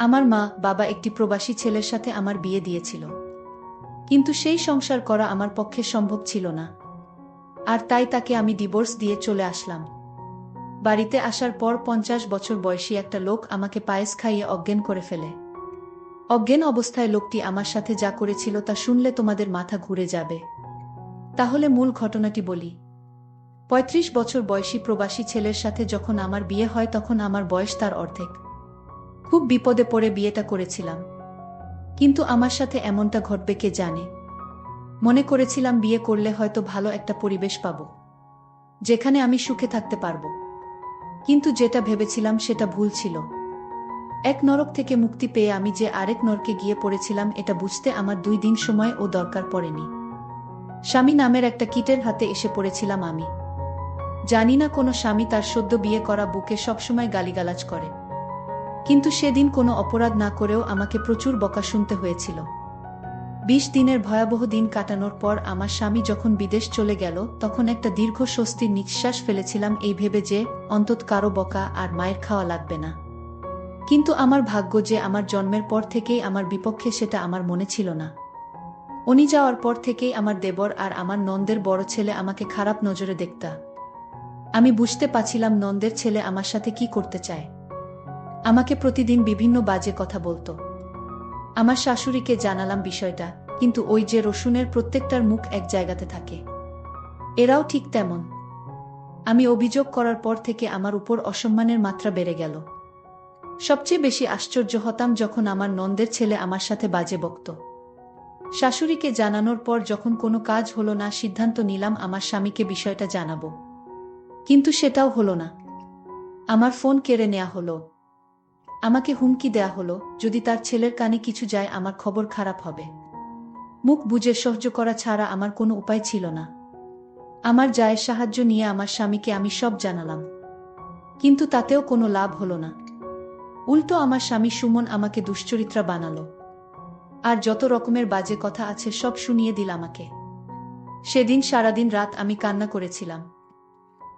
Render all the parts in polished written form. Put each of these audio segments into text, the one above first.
আমার মা বাবা একটি প্রবাসী ছেলের সাথে আমার বিয়ে দিয়েছিল, কিন্তু সেই সংসার করা আমার পক্ষে সম্ভব ছিল না। আর তাই তাকে আমি ডিভোর্স দিয়ে চলে আসলাম। বাড়িতে আসার পর 50 বছর বয়সী একটা লোক আমাকে পায়েস খাইয়ে অজ্ঞান করে ফেলে। অজ্ঞান অবস্থায় লোকটি আমার সাথে যা করেছিল তা শুনলে তোমাদের মাথা ঘুরে যাবে। তাহলে মূল ঘটনাটি বলি। 35 বছর বয়সী প্রবাসী ছেলের সাথে যখন আমার বিয়ে হয় তখন আমার বয়স তার অর্ধেক। খুব বিপদে পড়ে বিয়েটা করেছিলাম, কিন্তু আমার সাথে এমনটা ঘটবে কে জানে। মনে করেছিলাম বিয়ে করলে হয়তো ভালো একটা পরিবেশ পাব, যেখানে আমি সুখে থাকতে পারব। কিন্তু যেটা ভেবেছিলাম সেটা ভুল ছিল। এক নরক থেকে মুক্তি পেয়ে আমি যে আরেক নরকে গিয়ে পড়েছিলাম এটা বুঝতে আমার 2 দিন সময় ও দরকার পড়েনি। স্বামী নামের একটা কীটের হাতে এসে পড়েছিলাম আমি। জানি না কোনো স্বামী তার সদ্য বিয়ে করা বউকে সবসময় গালিগালাজ করে, কিন্তু সেদিন কোনো অপরাধ না করেও আমাকে প্রচুর বকা শুনতে হয়েছিল। 20 দিনের ভয়াবহ দিন কাটানোর পর আমার স্বামী যখন বিদেশ চলে গেল তখন একটা দীর্ঘ স্বস্তির নিঃশ্বাস ফেলেছিলাম, এই ভেবে যে অন্তত কারো বকা আর মায়ের খাওয়া লাগবে না। কিন্তু আমার ভাগ্য যে আমার জন্মের পর থেকেই আমার বিপক্ষে সেটা আমার মনে ছিল না। উনি যাওয়ার পর থেকেই আমার দেবর আর আমার নন্দের বড় ছেলে আমাকে খারাপ নজরে দেখতা। আমি বুঝতে পারছিলাম নন্দের ছেলে আমার সাথে কি করতে চায়। আমাকে প্রতিদিন বিভিন্ন বাজে কথা বলতো। আমার শাশুড়িকে জানালাম বিষয়টা, কিন্তু ওই যে রসুনের প্রত্যেকটার মুখ এক জায়গাতে থাকে, এরাও ঠিক তেমন। আমি অভিযোগ করার পর থেকে আমার উপর অসম্মানের মাত্রা বেড়ে গেল। সবচেয়ে বেশি আশ্চর্য হতাম যখন আমার নন্দের ছেলে আমার সাথে বাজে বকত। শাশুড়িকে জানানোর পর যখন কোনো কাজ হলো না, সিদ্ধান্ত নিলাম আমার স্বামীকে বিষয়টা জানাবো। কিন্তু সেটাও হলো না। আমার ফোন কেড়ে নেওয়া হলো। আমাকে হুমকি দেয়া হলো, যদি তার ছেলের কানে কিছু যায় আমার খবর খারাপ হবে। মুখ বুজে সহ্য করা ছাড়া আমার কোনো উপায় ছিল না। আমার জায়ের সাহায্য নিয়ে আমার স্বামীকে আমি সব জানালাম, কিন্তু তাতেও কোনো লাভ হলো না। উল্টো আমার স্বামী সুমন আমাকে দুশ্চরিত্রা বানালো, আর যত রকমের বাজে কথা আছে সব শুনিয়ে দিল আমাকে। সেদিন সারাদিন রাত আমি কান্না করেছিলাম।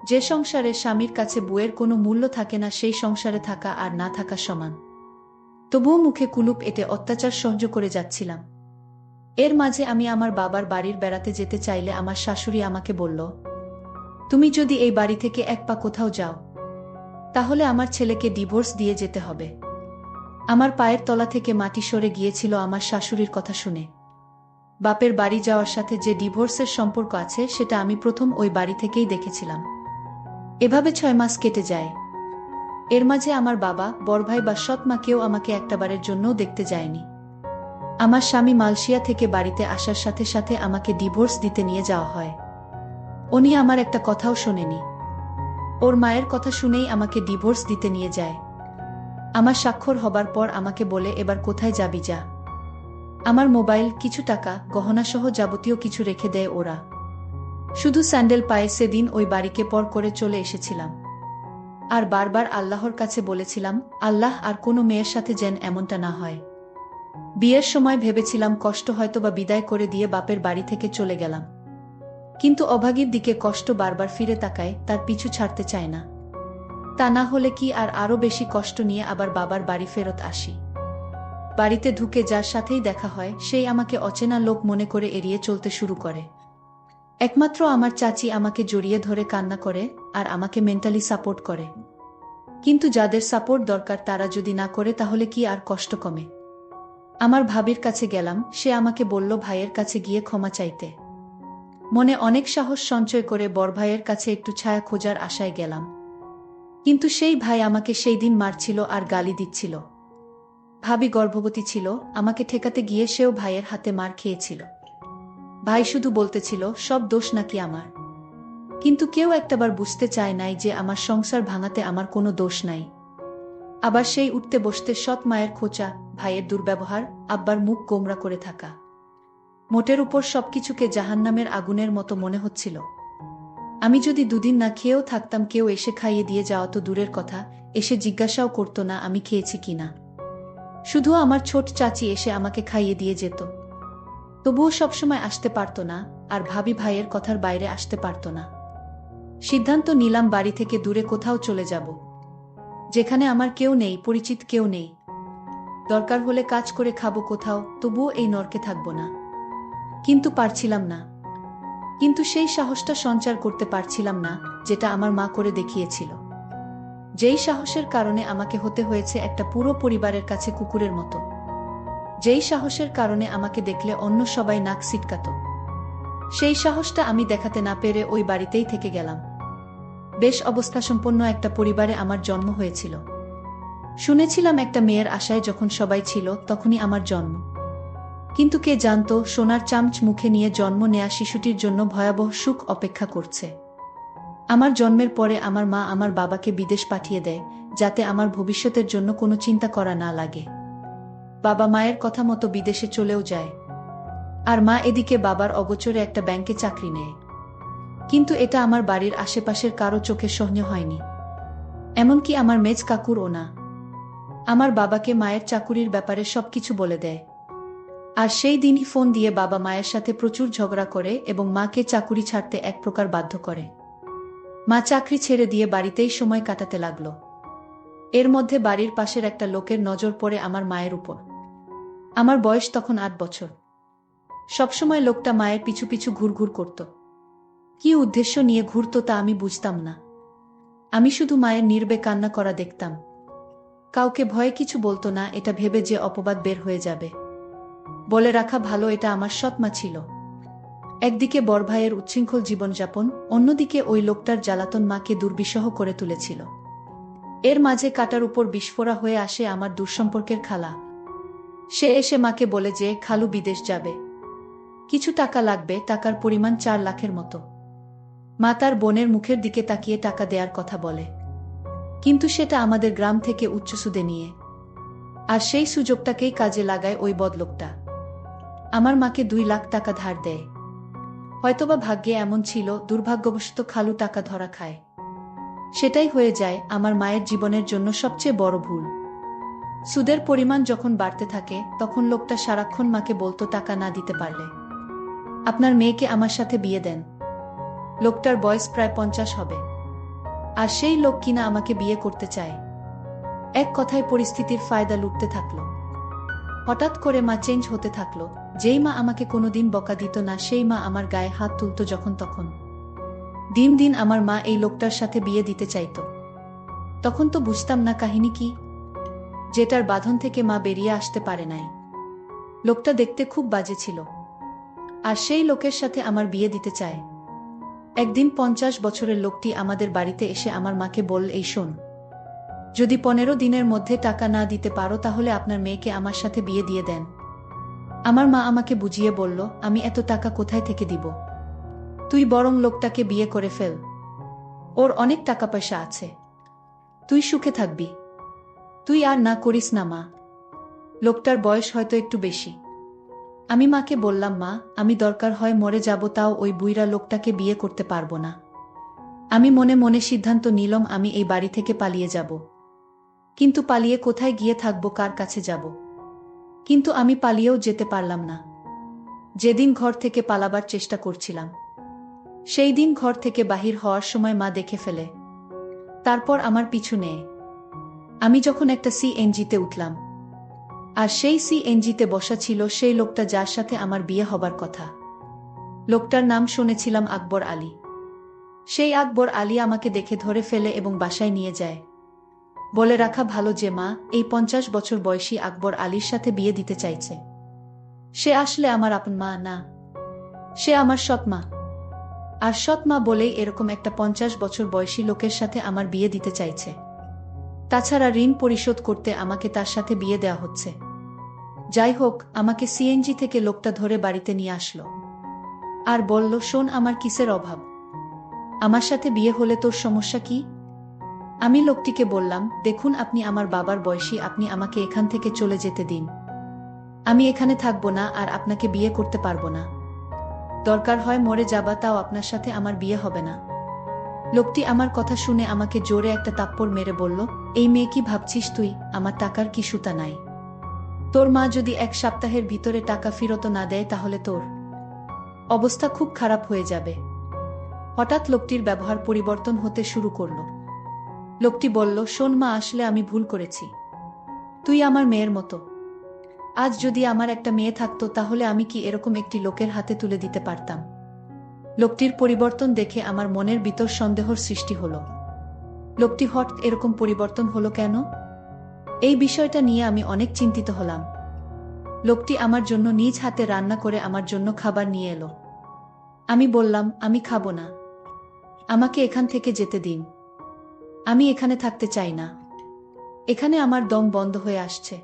যে সংসারে স্বামীর কাছে বউয়ের কোনো মূল্য থাকে না সেই সংসারে থাকা আর না থাকা সমান। তবুও মুখে কুলুপ এঁটে অত্যাচার সহ্য করে যাচ্ছিলাম। এর মাঝে আমি আমার বাবার বাড়ির বেড়াতে যেতে চাইলে আমার শাশুড়ি আমাকে বলল, তুমি যদি এই বাড়ি থেকে এক পা কোথাও যাও তাহলে আমার ছেলেকে ডিভোর্স দিয়ে যেতে হবে। আমার পায়ের তলা থেকে মাটি সরে গিয়েছিল আমার শাশুড়ির কথা শুনে। বাপের বাড়ি যাওয়ার সাথে যে ডিভোর্সের সম্পর্ক আছে সেটা আমি প্রথম ওই বাড়ি থেকেই দেখেছিলাম। এভাবে 6 মাস কেটে যায়। এর মাঝে আমার বাবা, বড়ভাই বা সৎ মা কেউ আমাকে একটাবারের জন্যও দেখতে যায়নি। আমার স্বামী মালয়েশিয়া থেকে বাড়িতে আসার সাথে সাথে আমাকে ডিভোর্স দিতে নিয়ে যাওয়া হয়। উনি আমার একটা কথাও শোনেনি। ওর মায়ের কথা শুনেই আমাকে ডিভোর্স দিতে নিয়ে যায়। আমার স্বাক্ষর হবার পর আমাকে বলে, এবার কোথায় যাবি যা। আমার মোবাইল, কিছু টাকা, গহনাসহ যাবতীয় কিছু রেখে দেয় ওরা। শুধু স্যান্ডেল পায়ে সেদিন ওই বাড়িকে পর করে চলে এসেছিলাম। আর বারবার আল্লাহর কাছে বলেছিলাম, আল্লাহ আর কোনো মেয়ের সাথে যেন এমনটা না হয়। বিয়ের সময় ভেবেছিলাম কষ্ট হয়তোবা বিদায় করে দিয়ে বাপের বাড়ি থেকে চলে গেলাম, কিন্তু অভাগীর দিকে কষ্ট বারবার ফিরে তাকায়, তার পিছু ছাড়তে চায় না। তা না হলে কি আর আরো বেশি কষ্ট নিয়ে আবার বাবার বাড়ি ফেরত আসি। বাড়িতে ঢুকে যার সাথেই দেখা হয় সেই আমাকে অচেনা লোক মনে করে এড়িয়ে চলতে শুরু করে। একমাত্র আমার চাচি আমাকে জড়িয়ে ধরে কান্না করে আর আমাকে মেন্টালি সাপোর্ট করে। কিন্তু যাদের সাপোর্ট দরকার তারা যদি না করে তাহলে কি আর কষ্ট কমে? আমার ভাবির কাছে গেলাম, সে আমাকে বলল ভাইয়ের কাছে গিয়ে ক্ষমা চাইতে। মনে অনেক সাহস সঞ্চয় করে বড় ভাইয়ের কাছে একটু ছায়া খোঁজার আশায় গেলাম, কিন্তু সেই ভাই আমাকে সেই দিন মারছিল আর গালি দিচ্ছিল। ভাবি গর্ভবতী ছিল, আমাকে ঠেকাতে গিয়ে সেও ভাইয়ের হাতে মার খেয়েছিল। ভাই শুধু বলতেছিল সব দোষ নাকি আমার, কিন্তু কেউ একটাবার বুঝতে চায় নাই যে আমার সংসার ভাঙাতে আমার কোনো দোষ নাই। আবার সেই উঠতে বসতে সৎ মায়ের খোঁচা, ভাইয়ের দুর্ব্যবহার, আব্বার মুখ গোমরা করে থাকা, মোটের উপর সবকিছুকে জাহান্নামের আগুনের মতো মনে হচ্ছিল। আমি যদি 2 দিন না খেয়েও থাকতাম কেউ এসে খাইয়ে দিয়ে যাওয়া তো দূরের কথা, এসে জিজ্ঞাসাও করতো না আমি খেয়েছি কিনা। শুধু আমার ছোট চাচি এসে আমাকে খাইয়ে দিয়ে যেত। তবুও সবসময় আসতে পারতো না, আর ভাবি ভাইয়ের কথার বাইরে আসতে পারতো না। সিদ্ধান্ত নিলাম বাড়ি থেকে দূরে কোথাও চলে যাব, যেখানে আমার কেউ নেই, পরিচিত কেউ নেই। দরকার হলে কাজ করে খাবো কোথাও, তবুও এই নরকে থাকবো না। কিন্তু পারছিলাম না। কিন্তু সেই সাহসটা সঞ্চার করতে পারছিলাম না, যেটা আমার মা করে দেখিয়েছিল। যেই সাহসের কারণে আমাকে হতে হয়েছে একটা পুরো পরিবারের কাছে কুকুরের মতো। যেই সাহসের কারণে আমাকে দেখলে অন্য সবাই নাক সিটকাত। সেই সাহসটা আমি দেখাতে না পেরে ওই বাড়িতেই থেকে গেলাম। বেশ অবস্থাসম্পন্ন একটা পরিবারে আমার জন্ম হয়েছিল। শুনেছিলাম একটা মেয়ের আশায় যখন সবাই ছিল তখনই আমার জন্ম। কিন্তু কে জানতো সোনার চামচ মুখে নিয়ে জন্ম নেয়া শিশুটির জন্য ভয়াবহ সুখ অপেক্ষা করছে। আমার জন্মের পরে আমার মা আমার বাবাকে বিদেশ পাঠিয়ে দেয়, যাতে আমার ভবিষ্যতের জন্য কোনো চিন্তা করা না লাগে। বাবা মায়ের কথা মতো বিদেশে চলেও যায়। আর মা এদিকে বাবার অগোচরে একটা ব্যাংকে চাকরি নেয়। কিন্তু এটা আমার বাড়ির আশেপাশের কারো চোখে সহ্য হয়নি, এমনকি আমার মেজ কাকুরও না। আমার বাবাকে মায়ের চাকুরির ব্যাপারে সবকিছু বলে দেয়। আর সেই দিনই ফোন দিয়ে বাবা মায়ের সাথে প্রচুর ঝগড়া করে এবং মাকে চাকুরি ছাড়তে এক প্রকার বাধ্য করে। মা চাকরি ছেড়ে দিয়ে বাড়িতেই সময় কাটাতে লাগল। এর মধ্যে বাড়ির পাশের একটা লোকের নজর পড়ে আমার মায়ের উপর। আমার বয়স তখন 8 বছর। সবসময় লোকটা মায়ের পিছু পিছু ঘুরঘুর করত। কি উদ্দেশ্য নিয়ে ঘুরত তা আমি বুঝতাম না। আমি শুধু মায়ের নীরবে কান্না করা দেখতাম। কাউকে ভয়ে কিছু বলতো না, এটা ভেবে যে অপবাদ বের হয়ে যাবে। বলে রাখা ভালো, এটা আমার সৎ মা ছিল। একদিকে বড় ভাইয়ের উচ্ছৃঙ্খল জীবনযাপন, অন্যদিকে ওই লোকটার জ্বালাতন মাকে দুর্বিষহ করে তুলেছিল। এর মাঝে কাটার উপর বিস্ফোরা হয়ে আসে আমার দূরসম্পর্কের খালা। সে এসে মাকে বলে যে খালু বিদেশ যাবে, কিছু টাকা লাগবে, টাকার পরিমাণ 4 লাখের মতো। মা তার বোনের মুখের দিকে তাকিয়ে টাকা দেওয়ার কথা বলে, কিন্তু সেটা আমাদের গ্রাম থেকে উচ্চ সুদে নিয়ে। আর সেই সুযোগটাকেই কাজে লাগায় ওই বদলোকটা। আমার মাকে 2 লাখ টাকা ধার দেয়। হয়তোবা ভাগ্যে এমন ছিল, দুর্ভাগ্যবশত খালু টাকা ধরা খায়। সেটাই হয়ে যায় আমার মায়ের জীবনের জন্য সবচেয়ে বড় ভুল। সুদের পরিমাণ যখন বাড়তে থাকে তখন লোকটা সারাক্ষণ মাকে বলতো টাকা না দিতে পারলে আপনার মেয়েকে আমার সাথে বিয়ে দেন। লোকটার বয়স প্রায় 50 হবে। আর সেই লোক কিনা আমাকে বিয়ে করতে চায়। এক কথায় পরিস্থিতির ফায়দা লুটতে থাকলো। হঠাৎ করে মা চেঞ্জ হতে থাকলো। যেই মা আমাকে কোনোদিন বকা দিত না, সেই মা আমার গায়ে হাত তুলত যখন তখন। দিন দিন আমার মা এই লোকটার সাথে বিয়ে দিতে চাইত। তখন তো বুঝতাম না কাহিনী কি, যেটার বাঁধন থেকে মা বেরিয়ে আসতে পারে নাই। লোকটা দেখতে খুব বাজে ছিল, আর সেই লোকের সাথে আমার বিয়ে দিতে চায়। একদিন 50 বছরের লোকটি আমাদের বাড়িতে এসে আমার মাকে বলল, এই শোন, যদি 15 দিনের মধ্যে টাকা না দিতে পারো তাহলে আপনার মেয়েকে আমার সাথে বিয়ে দিয়ে দেন। আমার মা আমাকে বুঝিয়ে বলল, আমি এত টাকা কোথায় থেকে দিব? তুই বরং লোকটাকে বিয়ে করে ফেল, ওর অনেক টাকা পয়সা আছে, তুই সুখে থাকবি। তুই আর না করিস না মা, লোকটার বয়স হয়তো একটু বেশি। আমি মাকে বললাম, মা, আমি দরকার হয় মরে যাব, তাও ওই বুইড়া লোকটাকে বিয়ে করতে পারবো না। আমি মনে মনে সিদ্ধান্ত নিলাম আমি এই বাড়ি থেকে পালিয়ে যাব। কিন্তু পালিয়ে কোথায় গিয়ে থাকবো, কার কাছে যাব? কিন্তু আমি পালিয়েও যেতে পারলাম না। যেদিন ঘর থেকে পালাবার চেষ্টা করছিলাম, সেই দিন ঘর থেকে বাহির হওয়ার সময় মা দেখে ফেলে। তারপর আমার পিছু নেয়। আমি যখন একটা সিএনজিতে উঠলাম, আর সেই সিএনজিতে বসা ছিল সেই লোকটা যার সাথে আমার বিয়ে হবার কথা। লোকটার নাম শুনেছিলাম আকবর আলী। সেই আকবর আলী আমাকে দেখে ধরে ফেলে এবং বাসায় নিয়ে যায়। বলে রাখা ভালো যে মা এই 50 বছর বয়সী আকবর আলীর সাথে বিয়ে দিতে চাইছে। সে আসলে আমার আপন মা না, সে আমার সৎ মা। আর সৎ মা বলেই এরকম একটা 50 বছর বয়সী লোকের সাথে আমার বিয়ে দিতে চাইছে। তাছাড়া ঋণ পরিশোধ করতে আমাকে তার সাথে বিয়ে দেওয়া হচ্ছে। যাই হোক, আমাকে সিএনজি থেকে লোকটা ধরে বাড়িতে নিয়ে আসলো আর বলল, শোন, আমার কিসের অভাব, আমার সাথে বিয়ে হলে তোর সমস্যা কি? আমি লোকটিকে বললাম, দেখুন, আপনি আমার বাবার বয়সী, আপনি আমাকে এখান থেকে চলে যেতে দিন। আমি এখানে থাকবো না আর আপনাকে বিয়ে করতে পারবো না। দরকার হয় মরে যাবা, তাও আপনার সাথে আমার বিয়ে হবে না। লোকটি আমার কথা শুনে আমাকে জোরে একটা থাপ্পড় মেরে বলল, এই মেয়ে কি ভাবছিস তুই, আমার টাকার কি সুতা নাই? তোর মা যদি 1 সপ্তাহের ভিতরে টাকা ফেরত না দেয় তাহলে তোর অবস্থা খুব খারাপ হয়ে যাবে। হঠাৎ লোকটির ব্যবহার পরিবর্তন হতে শুরু করল। লোকটি বলল, শোন মা, আসলে আমি ভুল করেছি। তুই আমার মেয়ের মতো, আজ যদি আমার একটা মেয়ে থাকতো তাহলে আমি কি এরকম একটি লোকের হাতে তুলে দিতে পারতাম? লোকটির পরিবর্তন দেখে আমার মনের ভিতর সন্দেহর সৃষ্টি হলো। লোকটি হঠাৎ এরকম পরিবর্তন হলো কেন? এই বিষয়টা নিয়ে আমি অনেক চিন্তিত হলাম। লোকটি আমার জন্য নিজ হাতে রান্না করে আমার জন্য খাবার নিয়ে এলো। আমি বললাম, আমি খাবো না। আমাকে এখান থেকে যেতে দিন। আমি এখানে থাকতে চাই না। এখানে আমার দম বন্ধ হয়ে আসছে।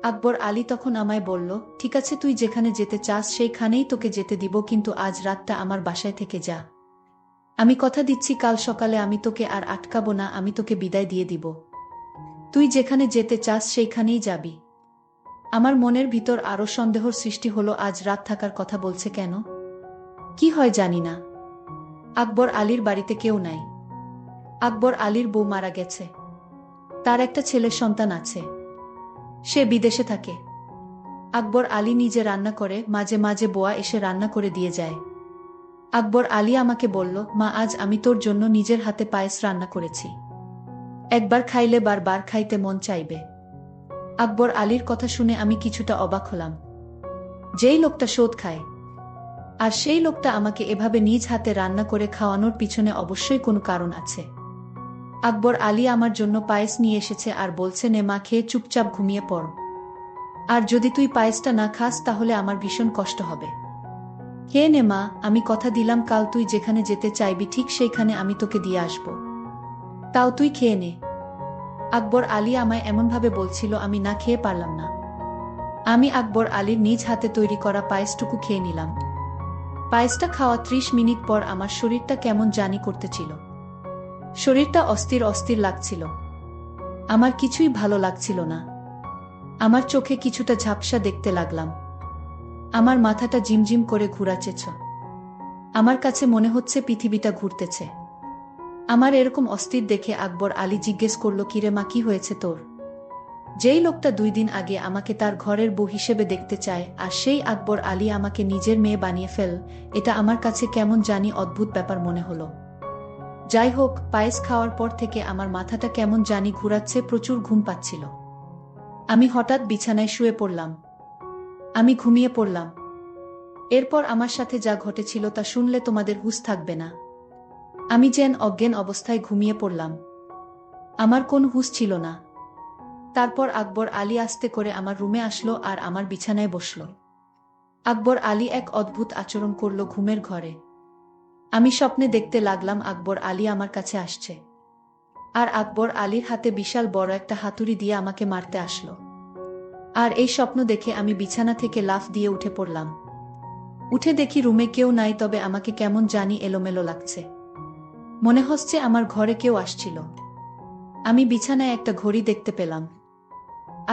আকবর আলী তখন আমায় বলল, ঠিক আছে, তুই যেখানে যেতে চাস সেইখানেই তোকে যেতে দিব, কিন্তু আজ রাতটা আমার বাসায় থেকে যা। আমি কথা দিচ্ছি কাল সকালে আমি তোকে আর আটকাবো না, আমি তোকে বিদায় দিয়ে দিব। তুই যেখানে যেতে চাস সেইখানেই যাবি। আমার মনের ভিতর আরো সন্দেহর সৃষ্টি হলো, আজ রাত থাকার কথা বলছে কেন? কি হয় জানি না। আকবর আলীর বাড়িতে কেউ নাই। আকবর আলীর বউ মারা গেছে। তার একটা ছেলে সন্তান আছে। সে বিদেশে থাকে। আকবর আলী নিজে রান্না করে, মাঝে মাঝে বোয়া এসে রান্না করে দিয়ে যায়। আকবর আলী আমাকে বলল, মা, আজ আমি তোর জন্য নিজের হাতে পায়েস রান্না করেছি। একবার খাইলে বারবার খাইতে মন চাইবে। আকবর আলীর কথা শুনে আমি কিছুটা অবাক হলাম। যেই লোকটা সুদ খায়, আর সেই লোকটা আমাকে এভাবে নিজ হাতে রান্না করে খাওয়ানোর পিছনে অবশ্যই কোনো কারণ আছে। আকবর আলী আমার জন্য পায়েস নিয়ে এসেছে আর বলছে, নে মা, খেয়ে চুপচাপ ঘুমিয়ে পড়। আর যদি তুই পায়েসটা না খাস তাহলে আমার ভীষণ কষ্ট হবে। খেয়ে নে মা, আমি কথা দিলাম কাল তুই যেখানে যেতে চাইবি ঠিক সেইখানে আমি তোকে দিয়ে আসব। তাও তুই খেয়ে নে। আকবর আলী আমায় এমনভাবে বলছিল, আমি না খেয়ে পারলাম না। আমি আকবর আলীর নিজ হাতে তৈরি করা পায়েসটুকু খেয়ে নিলাম। পায়েসটা খাওয়া 30 মিনিট পর আমার শরীরটা কেমন জানি করতেছিল। শরীরটা অস্থির অস্থির লাগছিল। আমার কিছুই ভালো লাগছিল না। আমার চোখে কিছুটা ঝাপসা দেখতে লাগলাম। আমার মাথাটা ঝিমঝিম করে ঘুরাচ্ছে। আমার কাছে মনে হচ্ছে পৃথিবীটা ঘুরতেছে। আমার এরকম অস্থির দেখে আকবর আলী জিজ্ঞেস করল, কিরে মা, কি হয়েছে তোর? যেই লোকটা 2 দিন আগে আমাকে তার ঘরের বউ হিসেবে দেখতে চায়, আর সেই আকবর আলী আমাকে নিজের মেয়ে বানিয়ে ফেল, এটা আমার কাছে কেমন জানি অদ্ভুত ব্যাপার মনে হলো। যাই হোক, পায়েস খাওয়ার পর থেকে আমার মাথাটা কেমন জানি ঘুরাচ্ছে, প্রচুর ঘুম পাচ্ছিল। আমি হঠাৎ বিছানায় শুয়ে পড়লাম। আমি ঘুমিয়ে পড়লাম। এরপর আমার সাথে যা ঘটেছিল তা শুনলে তোমাদের হুঁশ থাকবে না। আমি যেন অজ্ঞান অবস্থায় ঘুমিয়ে পড়লাম। আমার কোন হুঁশ ছিল না। তারপর আকবর আলী আস্তে করে আমার রুমে আসলো আর আমার বিছানায় বসল। আকবর আলী এক অদ্ভুত আচরণ করল ঘুমের ঘরে। আমি স্বপ্নে দেখতে লাগলাম আকবর আলী আমার কাছে আসছে। আর আকবর আলীর হাতে বিশাল বড় একটা হাতুড়ি দিয়ে আমাকে মারতে আসলো। আর এই স্বপ্ন দেখে আমি বিছানা থেকে লাফ দিয়ে উঠে পড়লাম। উঠে দেখি রুমে কেউ নাই, তবে আমাকে কেমন জানি এলোমেলো লাগছে। মনে হচ্ছে আমার ঘরে কেউ আসছিল। আমি বিছানায় একটা ঘড়ি দেখতে পেলাম।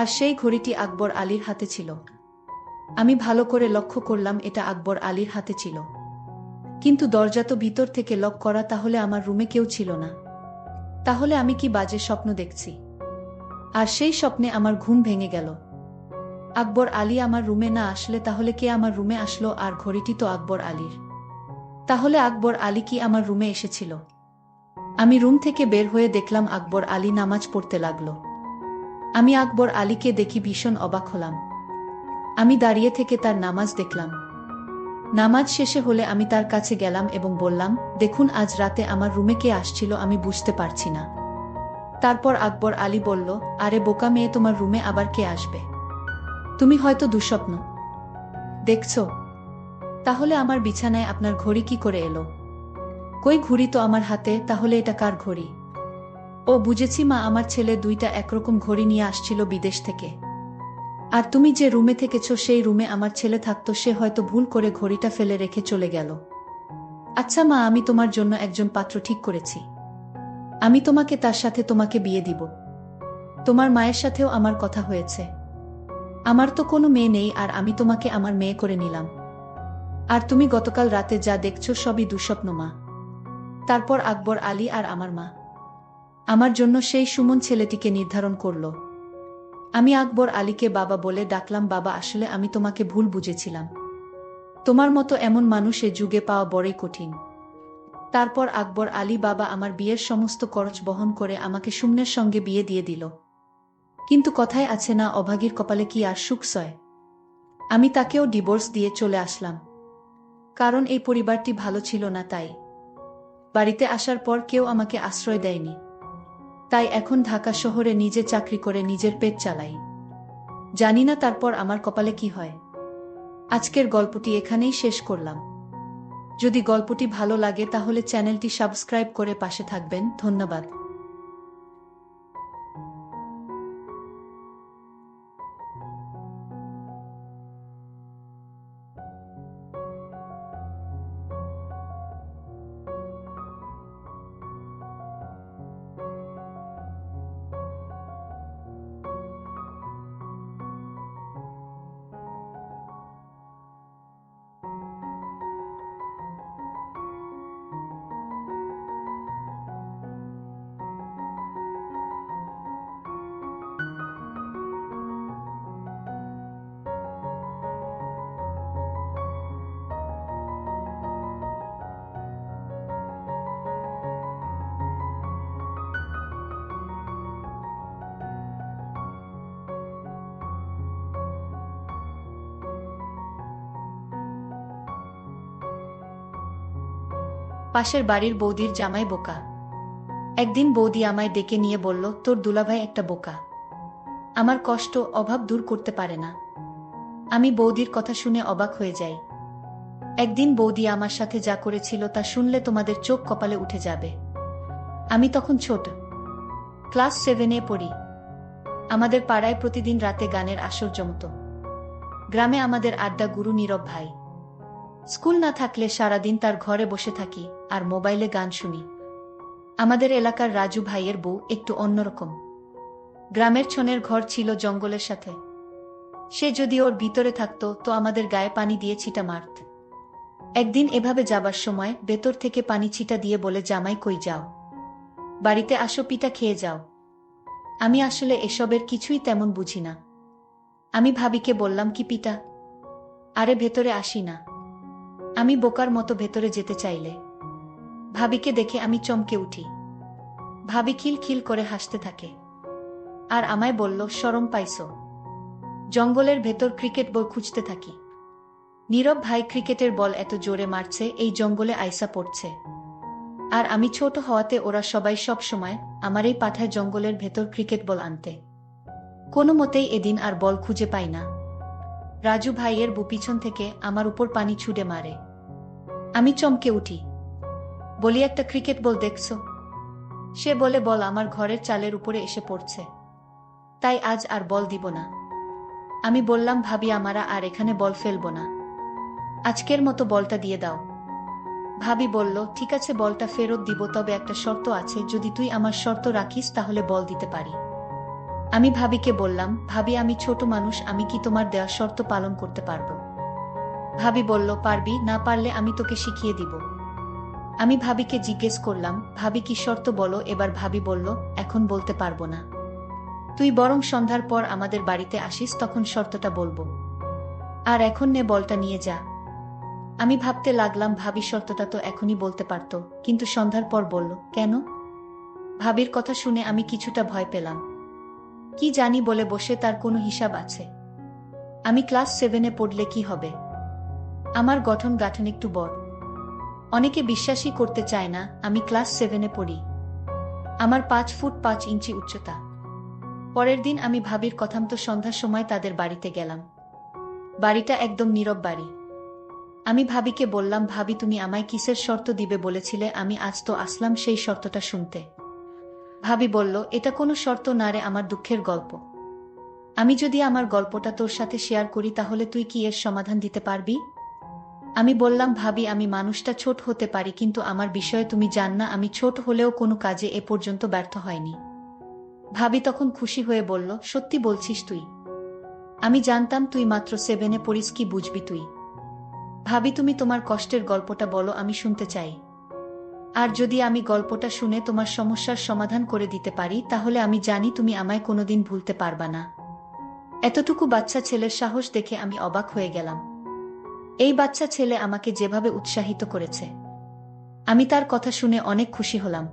আর সেই ঘড়িটি আকবর আলীর হাতে ছিল। আমি ভালো করে লক্ষ্য করলাম এটা আকবর আলীর হাতে ছিল। কিন্তু দরজা তো ভিতর থেকে লক করা, তাহলে আমার রুমে কেউ ছিল না। তাহলে আমি কি বাজে স্বপ্ন দেখছি? আর সেই স্বপ্নে আমার ঘুম ভেঙে গেল। আকবর আলী আমার রুমে না আসলে তাহলে কে আমার রুমে আসলো? আর ঘড়িটি তো আকবর আলীর। তাহলে আকবর আলী কি আমার রুমে এসেছিল? আমি রুম থেকে বের হয়ে দেখলাম আকবর আলী নামাজ পড়তে লাগলো। আমি আকবর আলীকে দেখি ভীষণ অবাক হলাম। আমি দাঁড়িয়ে থেকে তার নামাজ দেখলাম। নামাজ শেষে হলে আমি তার কাছে গেলাম এবং বললাম, দেখুন, আজ রাতে আমার রুমে কে আসছিল আমি বুঝতে পারছি না। তারপর আকবর আলী বলল, আরে বোকা মেয়ে, তোমার রুমে আবার কে আসবে? তুমি হয়তো দুঃস্বপ্ন দেখছো। তাহলে আমার বিছানায় আপনার ঘড়ি কি করে এলো? কই, ঘড়ি তো আমার হাতে, তাহলে এটা কার ঘড়ি? ও বুঝেছি মা, আমার ছেলে 2টা একরকম ঘড়ি নিয়ে আসছিল বিদেশ থেকে। আর তুমি যে রুমে থেকেছো সেই রুমে আমার ছেলে থাকতো, সে হয়তো ভুল করে ঘড়িটা ফেলে রেখে চলে গেল। আচ্ছা মা, আমি তোমার জন্য একজন পাত্র ঠিক করেছি। আমি তোমাকে তার সাথে তোমাকে বিয়ে দিব। তোমার মায়ের সাথেও আমার কথা হয়েছে। আমার তো কোনো মেয়ে নেই, আর আমি তোমাকে আমার মেয়ে করে নিলাম। আর তুমি গতকাল রাতে যা দেখছো সবই দুঃস্বপ্ন মা। তারপর আকবর আলী আর আমার মা আমার জন্য সেই সুমন ছেলেটিকে নির্ধারণ করল। আমি আকবর আলীকে বাবা বলে ডাকলাম। বাবা, আসলে আমি তোমাকে ভুল বুঝেছিলাম। তোমার মতো এমন মানুষ এ যুগে পাওয়া বড়ই কঠিন। তারপর আকবর আলী বাবা আমার বিয়ের সমস্ত খরচ বহন করে আমাকে সুমনের সঙ্গে বিয়ে দিয়ে দিল। কিন্তু কথায় আছে না, অভাগীর কপালে কি আর সুখ সয়। আমি তাকেও ডিভোর্স দিয়ে চলে আসলাম, কারণ এই পরিবারটি ভালো ছিল না। তাই বাড়িতে আসার পর কেউ আমাকে আশ্রয় দেয়নি। তাই এখন ঢাকা শহরে নিজে চাকরি করে নিজের পেট চালাই। জানি না তারপর আমার কপালে কি হয়। আজকের গল্পটি এখানেই শেষ করলাম। যদি গল্পটি ভালো লাগে তাহলে চ্যানেলটি সাবস্ক্রাইব করে পাশে থাকবেন। ধন্যবাদ। পাশের বাড়ির বৌদির জামাই বোকা। একদিন বৌদি আমায় ডেকে নিয়ে বলল, তোর দুলাভাই একটা বোকা, আমার কষ্ট অভাব দূর করতে পারে না। আমি বৌদির কথা শুনে অবাক হয়ে যাই। একদিন বৌদি আমার সাথে যা করেছিল তা শুনলে তোমাদের চোখ কপালে উঠে যাবে। আমি তখন ছোট, ক্লাস 7-এ পড়ি। আমাদের পাড়ায় প্রতিদিন রাতে গানের আসর জমত। গ্রামে আমাদের আড্ডা গুরু নীরব ভাই। স্কুল না থাকলে সারাদিন তার ঘরে বসে থাকি আর মোবাইলে গান শুনি। আমাদের এলাকার রাজু ভাইয়ের বউ একটু অন্যরকম। গ্রামের ছনের ঘর ছিল জঙ্গলের সাথে। সে যদি ওর ভিতরে থাকতো তো আমাদের গায়ে পানি দিয়ে ছিটা মারত। একদিন এভাবে যাবার সময় ভেতর থেকে পানি ছিটা দিয়ে বলে, জামাই কই যাও, বাড়িতে আসো, পিঠা খেয়ে যাও। আমি আসলে এসবের কিছুই তেমন বুঝি না। আমি ভাবিকে বললাম, কি পিঠা? আরে ভেতরে আসি না। আমি বোকার মতো ভেতরে যেতে চাইলে ভাবিকে দেখে আমি চমকে উঠি। ভাবি খিল খিল করে হাসতে থাকে আর আমায় বলল, শরম পাইছো? জঙ্গলের ভেতর ক্রিকেট বল খুঁজতে থাকি। নীরব ভাই ক্রিকেটের বল এত জোরে মারছে এই জঙ্গলে আইসা পড়ছে। আর আমি ছোট হওয়াতে ওরা সবাই সব সময় আমারই পাঠায় জঙ্গলের ভেতর ক্রিকেট বল আনতে। কোনো মতেই এদিন আর বল খুঁজে পাই না। রাজু ভাইয়ের বউ পিছন থেকে আমার উপর পানি ছুড়ে মারে। আমি চমকে উঠি, বলি, একটা ক্রিকেট বল দেখছো? সে বলে, বল আমার ঘরের চালের উপরে এসে পড়ছে, তাই আজ আর বল দিব না। আমি বললাম, ভাবি, আমরা আর এখানে বল ফেলবো না, আজকের মতো বলটা দিয়ে দাও। ভাবি বলল, ঠিক আছে, বলটা ফেরত দিব, তবে একটা শর্ত আছে, যদি তুই আমার শর্ত রাখিস তাহলে বল দিতে পারি। আমি ভাবিকে বললাম, ভাবি, আমি ছোট মানুষ, আমি কি তোমার দেওয়া শর্ত পালন করতে পারবো? ভাবি বলল, পারবি, না পারলে আমি তোকে শিখিয়ে দিব। আমি ভাবিকে জিজ্ঞেস করলাম, ভাবি কি শর্ত বলো? এবার ভাবি বলল, এখন বলতে পারবো না, তুই বরং সন্ধ্যার পর আমাদের বাড়িতে আসিস, তখন শর্তটা বলবো। আর এখন নে, বলটা নিয়ে যা। আমি ভাবতে লাগলাম, ভাবি শর্তটা তো এখনই বলতে পারতো, কিন্তু সন্ধ্যার পর বলল কেন? ভাবির কথা শুনে আমি কিছুটা ভয় পেলাম। কি জানি বলে বসে তার কোনো হিসাব আছে? আমি ক্লাস 7-এ পড়লে কি হবে? আমার গঠন গাঠন একটু বড়। অনেকে বিশ্বাসই করতে চায় না আমি ক্লাস 7-এ পড়ি। আমার 5 ফুট 5 ইঞ্চি উচ্চতা। পরের দিন আমি ভাবির কথামতো সন্ধ্যার সময় তাদের বাড়িতে গেলাম। বাড়িটা একদম নীরব বাড়ি। আমি ভাবিকে বললাম, ভাবি, তুমি আমায় কিসের শর্ত দিবে বলেছিলে? আমি আজ তো আসলাম সেই শর্তটা শুনতে। ভাবি বলল, এটা কোনো শর্ত না রে, আমার দুঃখের গল্প। আমি যদি আমার গল্পটা তোর সাথে শেয়ার করি তাহলে তুই কি এর সমাধান দিতে পারবি? আমি বললাম, ভাবি, আমি মানুষটা ছোট হতে পারি, কিন্তু আমার বিষয়ে তুমি জান না, আমি ছোট হলেও কোনো কাজে এ পর্যন্ত ব্যর্থ হয়নি। ভাবি তখন খুশি হয়ে বলল, সত্যি বলছিস তুই? আমি জানতাম তুই মাত্র 7-এ পড়িস, কি বুঝবি তুই? ভাবি, তুমি তোমার কষ্টের গল্পটা বলো, আমি শুনতে চাই। আর যদি আমি গল্পটা শুনে তোমার সমস্যার সমাধান করে দিতে পারি তাহলে আমি জানি তুমি আমায় কোনোদিন ভুলতে পারবা না। এতটুকু বাচ্চা ছেলের সাহস দেখে আমি অবাক হয়ে গেলাম। এই বাচ্চা ছেলে আমাকে যেভাবে উৎসাহিত করেছে, আমি তার কথা শুনে অনেক খুশি হলাম।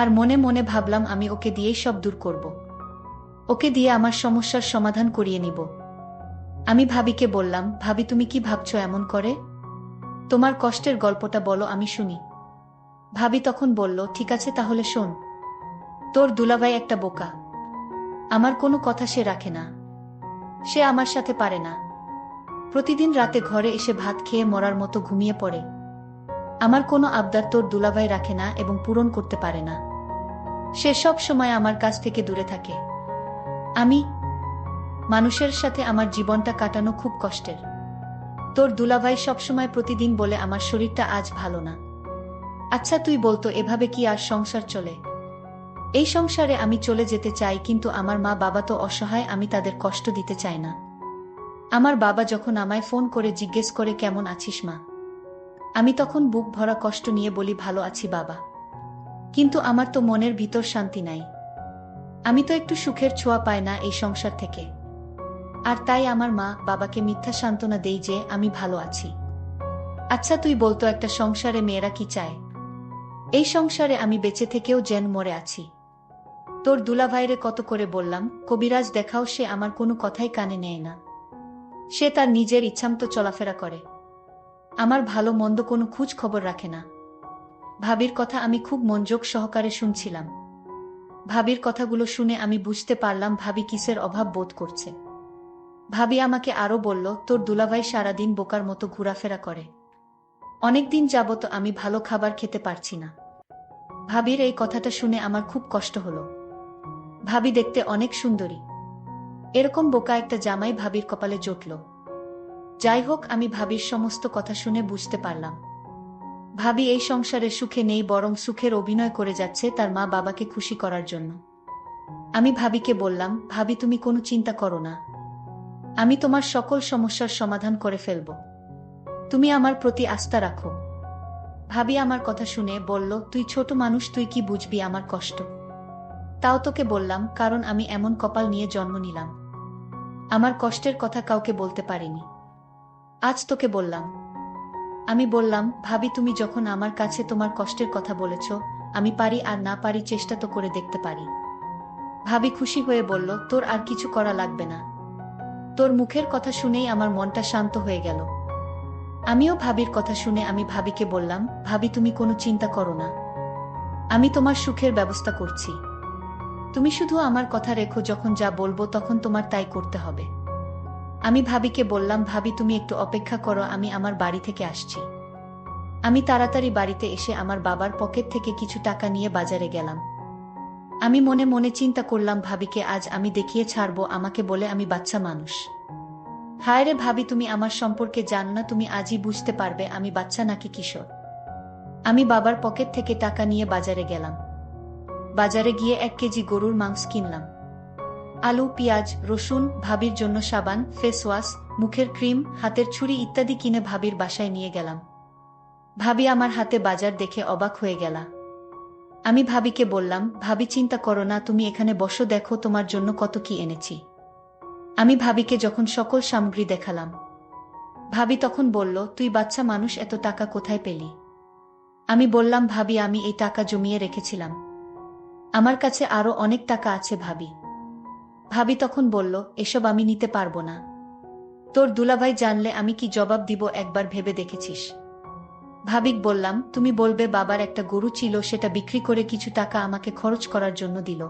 আর মনে মনে ভাবলাম আমি ওকে দিয়েই সব দূর করব। ওকে দিয়ে আমার সমস্যার সমাধান করিয়ে নিব। আমি ভাবিকে বললাম, ভাবি তুমি কি ভাবছো এমন করে? তোমার কষ্টের গল্পটা বলো, আমি শুনি। ভাবি তখন বলল, ঠিক আছে তাহলে শোন। তোর দুলাভাই একটা বোকা। আমার কোনো কথা সে রাখে না। সে আমার সাথে পারে না। প্রতিদিন রাতে ঘরে এসে ভাত খেয়ে মরার মতো ঘুমিয়ে পড়ে। আমার কোনো আবদার তোর দুলাভাই রাখে না এবং পূরণ করতে পারে না। সে সব সময় আমার কাছ থেকে দূরে থাকে। আমি মানুষের সাথে আমার জীবনটা কাটানো খুব কষ্টের। তোর দুলাভাই সবসময় প্রতিদিন বলে আমার শরীরটা আজ ভালো না। আচ্ছা তুই বলতো এভাবে কি আর সংসার চলে? এই সংসারে আমি চলে যেতে চাই, কিন্তু আমার মা বাবা তো অসহায়, আমি তাদের কষ্ট দিতে চাই না। আমার বাবা যখন আমায় ফোন করে জিজ্ঞেস করে কেমন আছিস মা, আমি তখন বুক ভরা কষ্ট নিয়ে বলি ভালো আছি বাবা। কিন্তু আমার তো মনের ভিতর শান্তি নাই। আমি তো একটু সুখের ছোঁয়া পাই না এই সংসার থেকে। আর তাই আমার মা বাবাকে মিথ্যা সান্ত্বনা দেই যে আমি ভালো আছি। আচ্ছা তুই বলতো একটা সংসারে মেয়েরা কি চায়? এই সংসারে আমি বেঁচে থেকেও যেন মরে আছি। তোর দুলাভাইরে কত করে বললাম, কবিরাজ দেখাও, সে আমার কোনো কথাই কানে নেয় না। সে তার নিজের ইচ্ছামতো চলাফেরা করে। আমার ভালো মন্দ কোনো খোঁজ খবর রাখে না। ভাবির কথা আমি খুব মনোযোগ সহকারে শুনছিলাম। ভাবির কথাগুলো শুনে আমি বুঝতে পারলাম ভাবি কিসের অভাব বোধ করছে। ভাবি আমাকে আরো বলল, তোর দুলাভাই সারাদিন বোকার মতো ঘোরাফেরা করে। অনেকদিন যাবত আমি ভালো খাবার খেতে পারছি না। ভাবির এই কথাটা শুনে আমার খুব কষ্ট হলো। ভাবি দেখতে অনেক সুন্দরী। এরকম বোকা একটা জামাই ভাবির কপালে জুটল। যাই হোক, আমি ভাবির সমস্ত কথা শুনে বুঝতে পারলাম ভাবি এই সংসারে সুখে নেই, বরং সুখের অভিনয় করে যাচ্ছে তার মা বাবাকে খুশি করার জন্য। আমি ভাবিকে বললাম, ভাবি তুমি কোনো চিন্তা করো না। আমি তোমার সকল সমস্যার সমাধান করে ফেলব। তুমি আমার প্রতি আস্থা রাখো। ভাবি আমার কথা শুনে বলল, তুই ছোট মানুষ, তুই কি বুঝবি আমার কষ্ট? তাও তোকে বললাম, কারণ আমি এমন কপাল নিয়ে জন্ম নিলাম। আমার কষ্টের কথা কাউকে বলতে পারিনি। আজ তোকে বললাম। আমি বললাম, ভাবি তুমি যখন আমার কাছে তোমার কষ্টের কথা বলেছ, আমি পারি আর না পারি চেষ্টা তো করে দেখতে পারি। ভাবি খুশি হয়ে বলল, তোর আর কিছু করা লাগবে না। তোর মুখের কথা শুনেই আমার মনটা শান্ত হয়ে গেল। আমিও ভাবির কথা শুনে আমি ভাবিকে বললাম, ভাবি তুমি কোনো চিন্তা করো না। আমি তোমার সুখের ব্যবস্থা করছি। তুমি শুধু আমার কথা রেখো, যখন যা বলবো তখন তোমার তাই করতে হবে। আমি ভাবিকে বললাম, ভাবি তুমি একটু অপেক্ষা করো, আমি আমার বাড়ি থেকে আসছি। আমি তাড়াতাড়ি বাড়িতে এসে আমার বাবার পকেট থেকে কিছু টাকা নিয়ে বাজারে গেলাম। আমি মনে মনে চিন্তা করলাম, ভাবিকে আজ আমি দেখিয়ে ছাড়বো আমাকে বলে আমি বাচ্চা মানুষ। হায় রে ভাবি, তুমি আমার সম্পর্কে জানো না, তুমি আজই বুঝতে পারবে আমি বাচ্চা নাকি কিশোর। আমি বাবার পকেট থেকে টাকা নিয়ে বাজারে গেলাম। বাজারে গিয়ে 1 কেজি গরুর মাংস কিনলাম। আলু, পেঁয়াজ, রসুন, ভাবির জন্য সাবান, ফেস ওয়াশ, মুখের ক্রিম, হাতের ছুরি ইত্যাদি কিনে ভাবির বাসায় নিয়ে গেলাম। ভাবি আমার হাতে বাজার দেখে অবাক হয়ে গেল। আমি ভাবিকে বললাম, ভাবি চিন্তা করো না, তুমি এখানে বসো, দেখো তোমার জন্য কত কি এনেছি। আমি ভাবিকে যখন সকল সামগ্রী দেখালাম, ভাবি তখন বলল, তুই বাচ্চা মানুষ, এত টাকা কোথায় পেলি? আমি বললাম, ভাবি আমি এই টাকা জমিয়ে রেখেছিলাম। আমার কাছে আরো অনেক টাকা আছে ভাবি। ভাবি তখন বলল, এসব আমি নিতে পারবো না। তোর দুলাভাই জানলে আমি কি জবাব দিব, একবার ভেবে দেখেছিস? ভাবিক বললাম, তুমি বলবে বাবার একটা গরু ছিল, সেটা বিক্রি করে কিছু টাকা আমাকে খরচ করার জন্য দিল।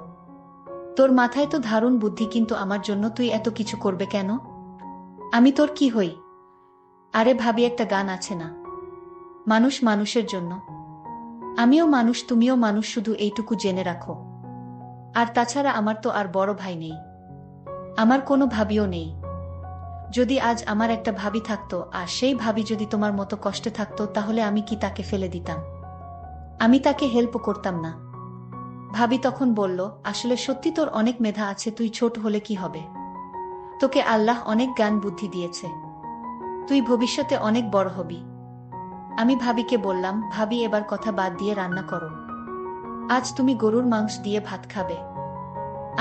তোর মাথায় তো দারুণ বুদ্ধি, কিন্তু আমার জন্য তুই এত কিছু করবে কেন? আমি তোর কি হই? আরে ভাবি, একটা গান আছে না, মানুষ মানুষের জন্য। আমিও মানুষ, তুমিও মানুষ, শুধু এইটুকু জেনে রাখো। আর তাছাড়া আমার তো আর বড় ভাই নেই, আমার কোনো ভাবিও নেই। যদি আজ আমার একটা ভাবি থাকতো, আর সেই ভাবি যদি তোমার মতো কষ্টে থাকতো, তাহলে আমি কি তাকে ফেলে দিতাম? আমি তাকে হেল্প করতাম না? ভাবি তখন বলল, আসলে সত্যি তোর অনেক মেধা আছে, তুই ছোট হলে কি হবে? তোকে আল্লাহ অনেক জ্ঞান বুদ্ধি দিয়েছে, তুই ভবিষ্যতে অনেক বড় হবি। আমি ভাবিকে বললাম, ভাবি এবার কথা বাদ দিয়ে রান্না করো। আজ তুমি গরুর মাংস দিয়ে ভাত খাবে,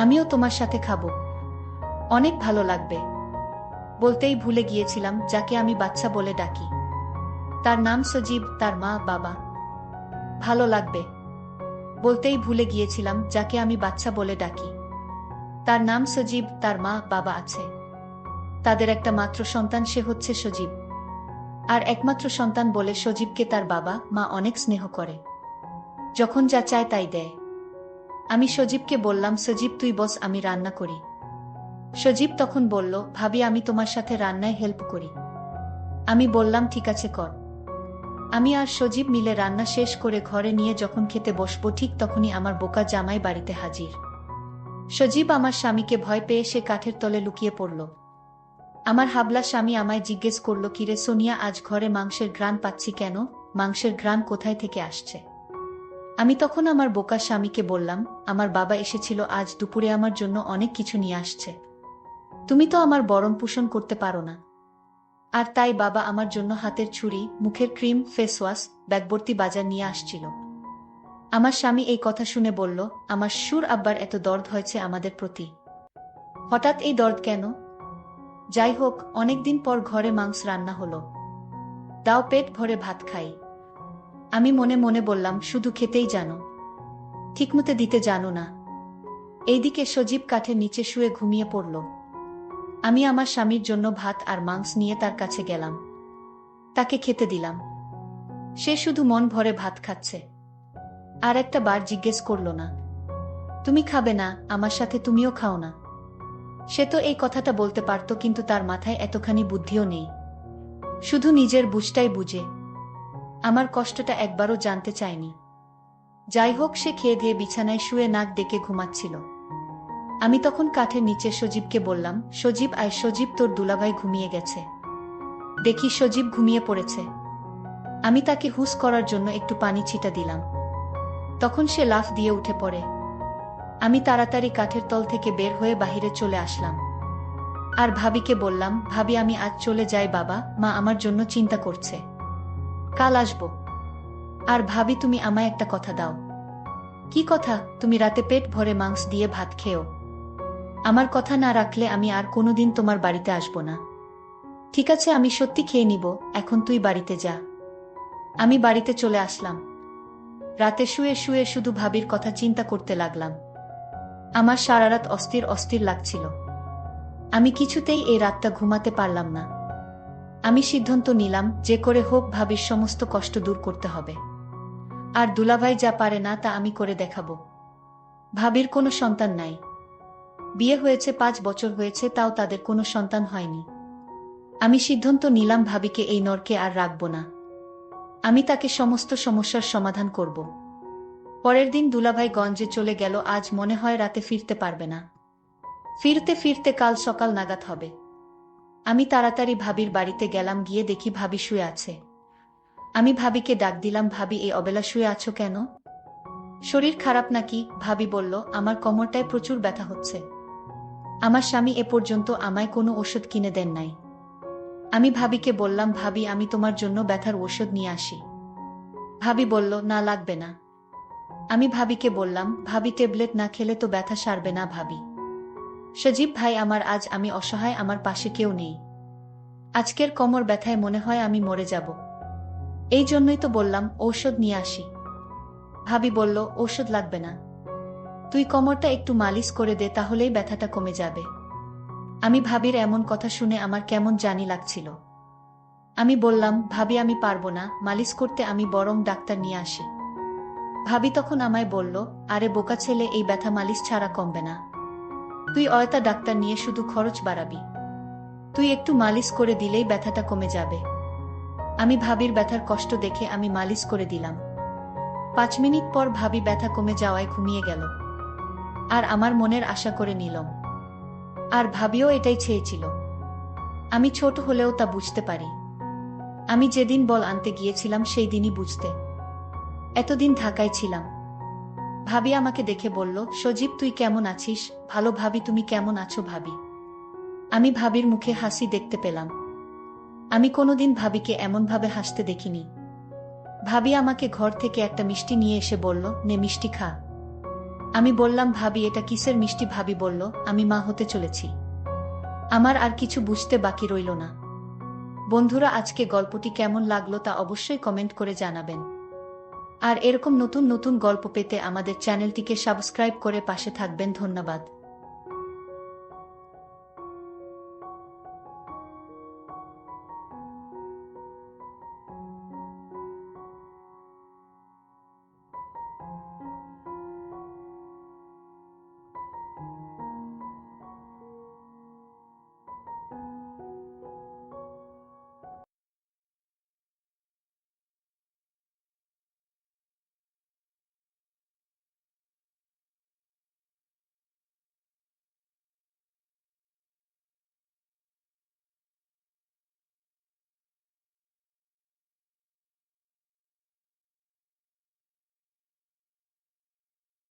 আমিও তোমার সাথে খাবো, অনেক ভালো লাগবে। বলতেই ভুলে গিয়েছিলাম, যাকে আমি বাচ্চা বলে ডাকি, তার নাম সজীব, তার মা বাবা। ভালো লাগবে। বলতেই ভুলে গিয়েছিলাম, যাকে আমি বাচ্চা বলে ডাকি, তার নাম সজীব, তার মা বাবা আছে। তাদের একটা মাত্র সন্তান, সে হচ্ছে সজীব। আর একমাত্র সন্তান বলে সজীবকে তার বাবা মা অনেক স্নেহ করে, যখন যা চায় তাই দেয়। আমি সজীবকে বললাম, সজীব তুই বস, আমি রান্না করি। সজীব তখন বলল, ভাবি আমি তোমার সাথে রান্নায় হেল্প করি। আমি বললাম ঠিক আছে কর। আমি আর সজীব মিলে রান্না শেষ করে ঘরে নিয়ে যখন খেতে বসবো, ঠিক তখনই আমার বোকা জামাই বাড়িতে হাজির। সজীব আমার স্বামীকে ভয় পেয়ে সে কাঠের তলে লুকিয়ে পড়ল। আমার হাবলা স্বামী আমায় জিজ্ঞেস করল, কিরে সোনিয়া, আজ ঘরে মাংসের ঘ্রাণ পাচ্ছি কেন? মাংসের ঘ্রাণ কোথায় থেকে আসছে? আমি তখন আমার বোকা স্বামীকে বললাম, আমার বাবা এসেছিল আজ দুপুরে, আমার জন্য অনেক কিছু নিয়ে আসছে। তুমি তো আমার বরণ পোষণ করতে পারো না। আর তাই বাবা আমার জন্য হাতের ছুরি, মুখের ক্রিম, ফেসওয়াশ, ব্যাগভর্তি বাজার নিয়ে আসছিল। আমার স্বামী এই কথা শুনে বলল, আমার সুর আব্বার এত দর্দ হয়েছে আমাদের প্রতি, হঠাৎ এই দর্দ কেন? যাই হোক, অনেকদিন পর ঘরে মাংস রান্না হলো, দাও পেট ভরে ভাত খাই। আমি মনে মনে বললাম, শুধু খেতেই জানো, ঠিকমতো দিতে জানো না। এইদিকে সজীব কাঠের নিচে শুয়ে ঘুমিয়ে পড়ল। আমি আমার স্বামীর জন্য ভাত আর মাংস নিয়ে তার কাছে গেলাম, তাকে খেতে দিলাম। সে শুধু মন ভরে ভাত খাচ্ছে, আর একটা বার জিজ্ঞেস করল না, তুমি খাবে না আমার সাথে, তুমিও খাও না? সে তো এই কথাটা বলতে পারত, কিন্তু তার মাথায় এতখানি বুদ্ধিও নেই, শুধু নিজের বুঝটাই বুঝে। আমার কষ্টটা একবারও জানতে চায়নি। যাই হোক, সে খেয়ে দিয়ে বিছানায় শুয়ে নাক ডেকে ঘুমাচ্ছিল। আমি তখন কাঠের নিচে সজীবকে বললাম, সজীব আয়, সজীব তোর দুলাভাই ঘুমিয়ে গেছে। দেখি সজীব ঘুমিয়ে পড়েছে। আমি তাকে হুঁশ করার জন্য একটু পানি ছিটা দিলাম, তখন সে লাফ দিয়ে উঠে পড়ে। আমি তাড়াতাড়ি কাঠের তল থেকে বের হয়ে বাহিরে চলে আসলাম, আর ভাবিকে বললাম, ভাবি আমি আজ চলে যাই, বাবা মা আমার জন্য চিন্তা করছে, কাল আসবো। আর ভাবি তুমি আমায় একটা কথা দাও। কি কথা? তুমি রাতে পেট ভরে মাংস দিয়ে ভাত খেও, আমার কথা না রাখলে আমি আর কোনোদিন তোমার বাড়িতে আসবো না। ঠিক আছে, আমি সত্যি খেয়ে নিব, এখন তুই বাড়িতে যা। আমি বাড়িতে চলে আসলাম। রাতে শুয়ে শুয়ে শুধু ভাবির কথা চিন্তা করতে লাগলাম। আমার সারা রাত অস্থির অস্থির লাগছিল। আমি কিছুতেই এই রাতটা ঘুমাতে পারলাম না। আমি সিদ্ধান্ত নিলাম, যে করে হোক ভাবির সমস্ত কষ্ট দূর করতে হবে। আর দুলাভাই যা পারে না তা আমি করে দেখাবো। ভাবির কোনো সন্তান নাই, বিয়ে হয়েছে 5 বছর হয়েছে, তাও তাদের কোনো সন্তান হয়নি। আমি সিদ্ধান্ত নিলাম, ভাবিকে এই নরকে আর রাখব না। আমি তাকে সমস্ত সমস্যার সমাধান করব। পরের দিন দুলাভাই গঞ্জে চলে গেল, আজ মনে হয় রাতে ফিরতে পারবে না। ফিরতে ফিরতে কাল সকাল নাগাদ হবে। আমি তাড়াতাড়ি ভাবির বাড়িতে গেলাম, গিয়ে দেখি ভাবি শুয়ে আছে। আমি ভাবিকে ডাক দিলাম, ভাবি এই অবেলা শুয়ে আছো কেন? শরীর খারাপ নাকি? ভাবি বলল, আমার কোমরটায় প্রচুর ব্যথা হচ্ছে। আমার স্বামী এ পর্যন্ত আমায় কোনো ওষুধ কিনে দেন নাই। আমি ভাবিকে বললাম, ভাবি আমি তোমার জন্য ব্যথার ওষুধ নিয়ে আসি। ভাবি বলল, না লাগবে না। আমি ভাবিকে বললাম, ভাবি ট্যাবলেট না খেলে তো ব্যথা সারবে না ভাবি। সজীব ভাই আমার, আজ আমি অসহায়, আমার পাশে কেউ নেই। আজকের কোমর ব্যথায় মনে হয় আমি মরে যাব। এই জন্যই তো বললাম ঔষধ নিয়ে আসি। ভাবি বলল, ঔষধ লাগবে না, তুই কোমরটা একটু মালিশ করে দে, তাহলেই ব্যথাটা কমে যাবে। আমি ভাবির এমন কথা শুনে আমার কেমন জানি লাগছিল। আমি বললাম, ভাবি আমি পারবো না মালিশ করতে, আমি বরং ডাক্তার নিয়ে আসি। ভাবি তখন আমায় বলল, আরে বোকা ছেলে, এই ব্যথা মালিশ ছাড়া কমবে না। তুই অয়তা ডাক্তার নিয়ে শুধু খরচ বাড়াবি। তুই একটু মালিশ করে দিলেই ব্যথাটা কমে যাবে। আমি ভাবির ব্যথার কষ্ট দেখে আমি মালিশ করে দিলাম। 5 মিনিট পর ভাবি ব্যথা কমে যাওয়ায় ঘুমিয়ে গেল। আর আমার মনের আশা করে নিলাম। আর ভাবিও এটাই চেয়েছিল। আমি ছোট হলেও তা বুঝতে পারি। আমি যেদিন বল আনতে গিয়েছিলাম সেই দিনই বুঝতে। এতদিন ঢাকায় ছিলাম। ভাবি আমাকে দেখে বলল, সজীব তুই কেমন আছিস? ভালো ভাবি, তুমি কেমন আছো ভাবি? আমি ভাবির মুখে হাসি দেখতে পেলাম। আমি কোনোদিন ভাবিকে এমনভাবে হাসতে দেখিনি। ভাবি আমাকে ঘর থেকে একটা মিষ্টি নিয়ে এসে বলল, নে মিষ্টি খা। আমি বললাম, ভাবি এটা কিসের মিষ্টি? ভাবি বলল, আমি মা হতে চলেছি। আমার আর কিছু বুঝতে বাকি রইল না। বন্ধুরা, আজকে গল্পটি কেমন লাগলো তা অবশ্যই কমেন্ট করে জানাবেন। আর এরকম নতুন নতুন গল্প পেতে আমাদের চ্যানেলটিকে সাবস্ক্রাইব করে পাশে থাকবেন। ধন্যবাদ।